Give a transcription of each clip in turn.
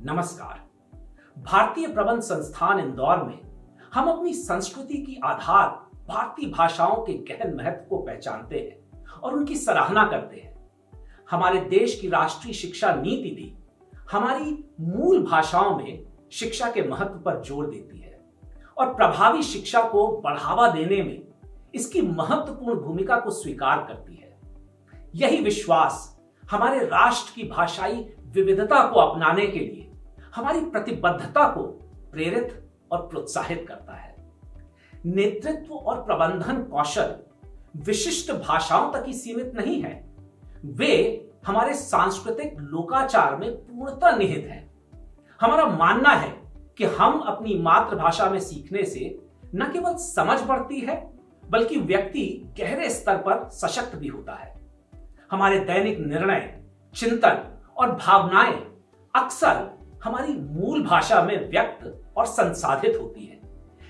नमस्कार। भारतीय प्रबंध संस्थान इंदौर में हम अपनी संस्कृति की आधार भारतीय भाषाओं के गहन महत्व को पहचानते हैं और उनकी सराहना करते हैं। हमारे देश की राष्ट्रीय शिक्षा नीति भी हमारी मूल भाषाओं में शिक्षा के महत्व पर जोर देती है और प्रभावी शिक्षा को बढ़ावा देने में इसकी महत्वपूर्ण भूमिका को स्वीकार करती है। यही विश्वास हमारे राष्ट्र की भाषाई विविधता को अपनाने के लिए हमारी प्रतिबद्धता को प्रेरित और प्रोत्साहित करता है। नेतृत्व और प्रबंधन कौशल विशिष्ट भाषाओं तक ही सीमित नहीं है, वे हमारे सांस्कृतिक लोकाचार में पूर्णतः निहित हैं। हमारा मानना है कि हम अपनी मातृभाषा में सीखने से न केवल समझ बढ़ती है बल्कि व्यक्ति गहरे स्तर पर सशक्त भी होता है। हमारे दैनिक निर्णय, चिंतन और भावनाएं अक्सर हमारी मूल भाषा में व्यक्त और संसाधित होती है।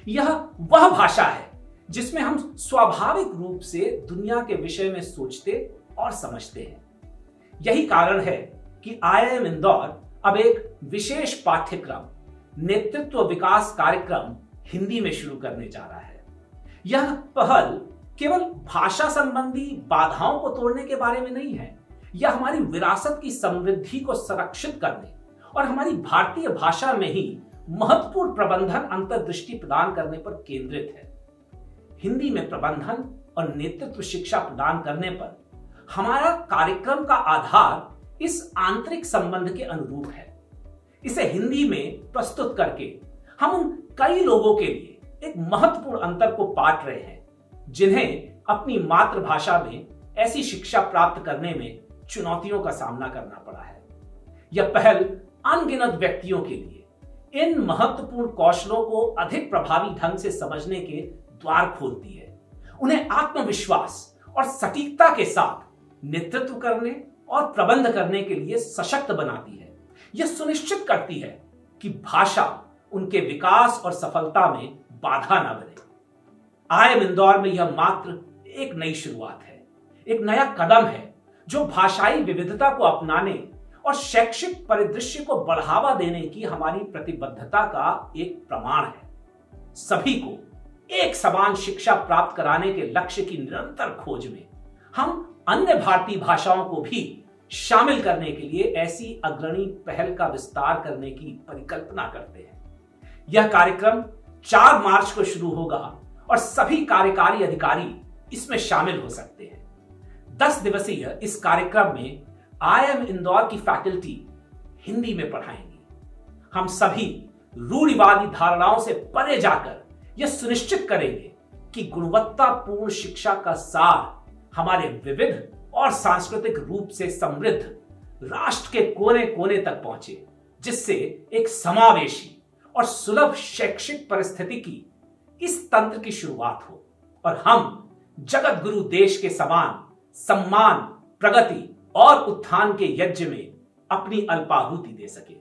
यह वह भाषा है जिसमें हम स्वाभाविक रूप से दुनिया के विषय में सोचते और समझते हैं। यही कारण है कि IIM इंदौर अब एक विशेष पाठ्यक्रम नेतृत्व विकास कार्यक्रम हिंदी में शुरू करने जा रहा है। यह पहल केवल भाषा संबंधी बाधाओं को तोड़ने के बारे में नहीं है, यह हमारी विरासत की समृद्धि को संरक्षित करने और हमारी भारतीय भाषा में ही महत्वपूर्ण प्रबंधन अंतर्दृष्टि प्रदान करने पर केंद्रित है। हिंदी में प्रबंधन और नेतृत्व शिक्षा प्रदान करने पर हमारा कार्यक्रम का आधार इस आंतरिक संबंध के अनुरूप है। इसे हिंदी में प्रस्तुत करके हम उन कई लोगों के लिए एक महत्वपूर्ण अंतर को पाट रहे हैं जिन्हें अपनी मातृभाषा में ऐसी शिक्षा प्राप्त करने में चुनौतियों का सामना करना पड़ा है। यह पहल अनगिनत व्यक्तियों के लिए इन महत्वपूर्ण कौशलों को अधिक प्रभावी ढंग से समझने के द्वार खोलती है, उन्हें आत्मविश्वास और सटीकता के साथ नेतृत्व करने और प्रबंध करने के लिए सशक्त बनाती है। यह सुनिश्चित करती है कि भाषा उनके विकास और सफलता में बाधा न बने। IIM इंदौर में यह मात्र एक नई शुरुआत है, एक नया कदम है जो भाषाई विविधता को अपनाने और शैक्षिक परिदृश्य को बढ़ावा देने की हमारी प्रतिबद्धता का एक प्रमाण है। सभी को एक समान शिक्षा प्राप्त कराने के लक्ष्य की निरंतर खोज में हम अन्य भारतीय भाषाओं को भी शामिल करने के लिए ऐसी अग्रणी पहल का विस्तार करने की परिकल्पना करते हैं। यह कार्यक्रम 4 मार्च को शुरू होगा और सभी कार्यकारी अधिकारी इसमें शामिल हो सकते हैं। 10 दिवसीय इस कार्यक्रम में IIM इंदौर की फैकल्टी हिंदी में पढ़ाएंगी। हम सभी रूढ़िवादी धारणाओं से परे जाकर यह सुनिश्चित करेंगे कि गुणवत्तापूर्ण शिक्षा का सार हमारे विविध और सांस्कृतिक रूप से समृद्ध राष्ट्र के कोने कोने तक पहुंचे, जिससे एक समावेशी और सुलभ शैक्षिक परिस्थिति की इस तंत्र की शुरुआत हो और हम जगत गुरु देश के समान सम्मान, प्रगति और उत्थान के यज्ञ में अपनी अल्पाहुति दे सके।